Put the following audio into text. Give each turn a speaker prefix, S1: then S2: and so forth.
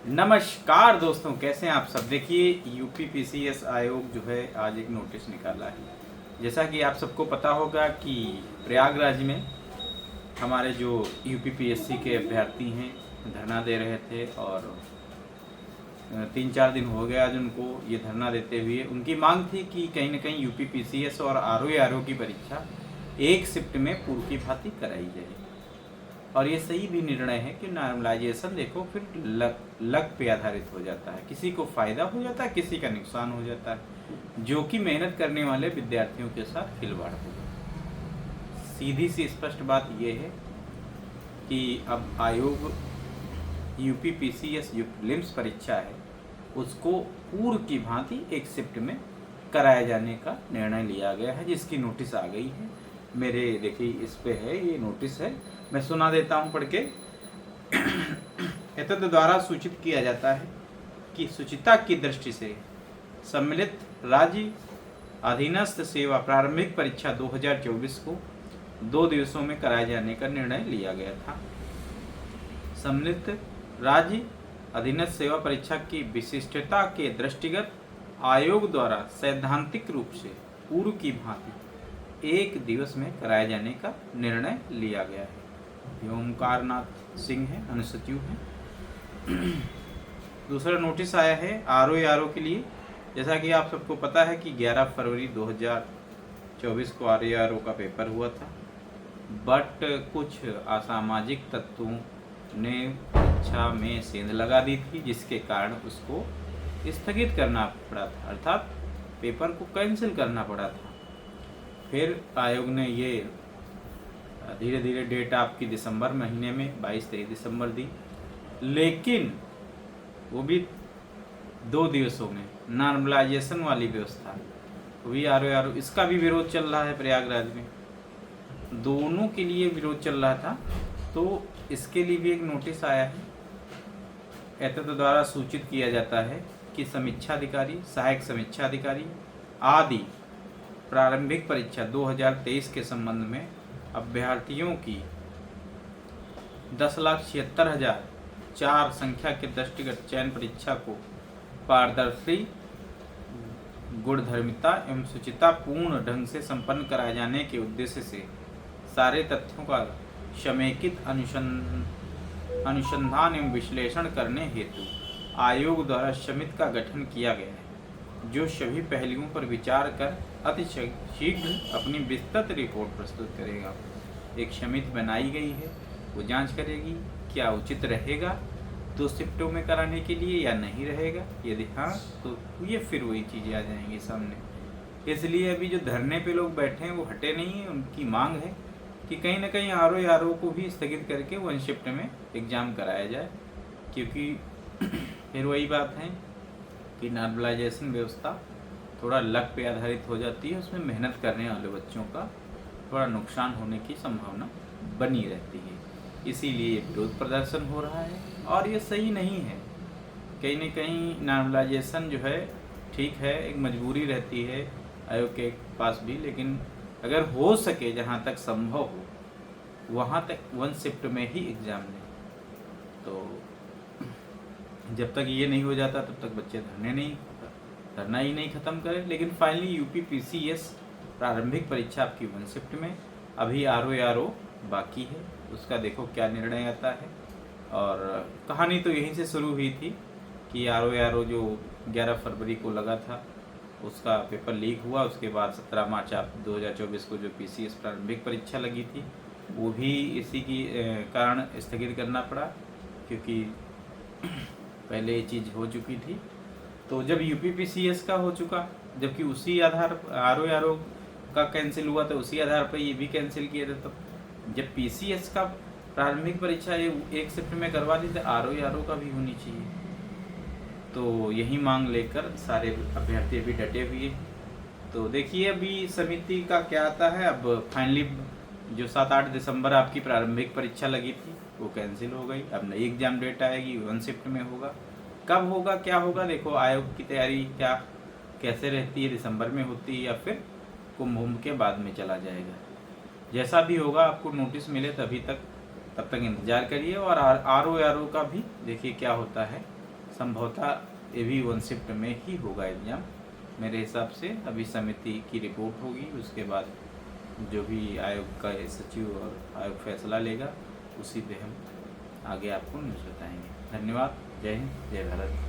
S1: नमस्कार दोस्तों, कैसे हैं आप सब। देखिए, यूपीपीसीएस आयोग जो है आज एक नोटिस निकाला है। जैसा कि आप सबको पता होगा कि प्रयागराज में हमारे जो यूपीपीएससी के अभ्यर्थी हैं धरना दे रहे थे और 3-4 दिन हो गया आज उनको ये धरना देते हुए। उनकी मांग थी कि कहीं ना कहीं यूपीपीसीएस और आरओ की परीक्षा एक शिफ्ट में पूर्व की भांति कराई जाए। और ये सही भी निर्णय है कि नॉर्मलाइजेशन देखो फिर लक पे आधारित हो जाता है, किसी को फायदा हो जाता है, किसी का नुकसान हो जाता है, जो कि मेहनत करने वाले विद्यार्थियों के साथ खिलवाड़ होगा। सीधी सी स्पष्ट बात यह है कि अब आयोग यूपीपीसीएस जो प्रीलिम्स परीक्षा है उसको पूर्व की भांति एक शिफ्ट में कराए जाने का निर्णय लिया गया है, जिसकी नोटिस आ गई है मेरे। देखिए इस पे है, ये नोटिस है, मैं सुना देता हूँ पढ़ के। एतद द्वारा सूचित किया जाता है कि शुचिता की दृष्टि से सम्मिलित राज्य अधीनस्थ सेवा प्रारंभिक परीक्षा 2024 को 2 दिवसों में कराए जाने का निर्णय लिया गया था। सम्मिलित राज्य अधीनस्थ सेवा परीक्षा की विशिष्टता के दृष्टिगत आयोग द्वारा सैद्धांतिक रूप से पूर्व की भांति 1 दिवस में कराए जाने का निर्णय लिया गया है। ओमकार नाथ सिंह है, अनुसचिव हैं। दूसरा नोटिस आया है आरओ के लिए। जैसा कि आप सबको पता है कि 11 फरवरी 2024 को आरओ का पेपर हुआ था, बट कुछ असामाजिक तत्वों ने परीक्षा में सेंध लगा दी थी, जिसके कारण उसको स्थगित करना पड़ा था, अर्थात पेपर को कैंसिल करना पड़ा था। फिर आयोग ने ये धीरे धीरे डेट आपकी दिसंबर महीने में 22-23 दिसंबर दी, लेकिन वो भी 2 दिवसों में नॉर्मलाइजेशन वाली व्यवस्था, वो भी आरओ इसका भी विरोध चल रहा है प्रयागराज में। दोनों के लिए विरोध चल रहा था, तो इसके लिए भी एक नोटिस आया है। एतद द्वारा सूचित किया जाता है कि समीक्षाधिकारी, सहायक समीक्षाधिकारी आदि प्रारंभिक परीक्षा 2023 के संबंध में अभ्यर्थियों की 10,76,004 संख्या के दृष्टिगत चयन परीक्षा को पारदर्शी, गुणधर्मिता एवं शुचिता पूर्ण ढंग से संपन्न कराए जाने के उद्देश्य से सारे तथ्यों का समेकित अनुसंधान एवं विश्लेषण करने हेतु आयोग द्वारा समिति का गठन किया गया है, जो सभी पहलुओं पर विचार कर अति शीघ्र अपनी विस्तृत रिपोर्ट प्रस्तुत करेगा। एक समिति बनाई गई है, वो जांच करेगी क्या उचित रहेगा 2 शिफ्टों में कराने के लिए या नहीं रहेगा। यदि हाँ तो ये फिर वही चीज़ें आ जाएंगी सामने। इसलिए अभी जो धरने पे लोग बैठे हैं वो हटे नहीं हैं। उनकी मांग है कि कहीं ना कहीं आरओ को भी स्थगित करके 1 शिफ्ट में एग्ज़ाम कराया जाए, क्योंकि फिर वही बात है कि नॉर्मलाइजेशन व्यवस्था थोड़ा लक पे आधारित हो जाती है, उसमें मेहनत करने वाले बच्चों का थोड़ा नुकसान होने की संभावना बनी रहती है। इसीलिए ये विरोध प्रदर्शन हो रहा है और ये सही नहीं है। कहीं न कहीं नॉर्मलाइजेशन जो है ठीक है, एक मजबूरी रहती है आयोग के पास भी, लेकिन अगर हो सके जहाँ तक संभव हो वहाँ तक 1 शिफ्ट में ही एग्ज़ाम लें। तो जब तक ये नहीं हो जाता तब तक बच्चे धरना ही नहीं ख़त्म करें। लेकिन फाइनली यूपीपीसीएस प्रारंभिक परीक्षा आपकी 1 शिफ्ट में, अभी आरओ बाकी है, उसका देखो क्या निर्णय आता है। और कहानी तो यहीं से शुरू हुई थी कि आरओ जो 11 फरवरी को लगा था उसका पेपर लीक हुआ, उसके बाद 17 मार्च 2024 को जो पीसीएस प्रारंभिक परीक्षा लगी थी वो भी इसी की कारण स्थगित करना पड़ा, क्योंकि पहले ये चीज़ हो चुकी थी। तो जब यूपीपीसीएस का हो चुका, जबकि उसी आधार आरओ का कैंसिल हुआ, तो उसी आधार पर ये भी कैंसिल किया था। तो जब पीसीएस का प्रारंभिक परीक्षा ये 1 शिफ्ट में करवा दी, तो आरओ का भी होनी चाहिए। तो यही मांग लेकर सारे अभ्यर्थी भी डटे हुए। तो देखिए अभी समिति का क्या आता है। अब फाइनली जो 7-8 दिसंबर आपकी प्रारंभिक परीक्षा लगी थी वो कैंसिल हो गई। अब नई एग्ज़ाम डेट आएगी, 1 शिफ्ट में होगा। कब होगा, क्या होगा, देखो आयोग की तैयारी क्या कैसे रहती है, दिसंबर में होती है या फिर कुंभ के बाद में चला जाएगा। जैसा भी होगा आपको नोटिस मिले तब तक इंतज़ार करिए। और आरओ का भी देखिए क्या होता है। संभवतः ये भी 1 शिफ्ट में ही होगा एग्ज़ाम मेरे हिसाब से। अभी समिति की रिपोर्ट होगी, उसके बाद जो भी आयोग का सचिव और आयोग फैसला लेगा उसी पे हम आगे आपको न्यूज़ बताएंगे। धन्यवाद। जय हिंद, जय भारत।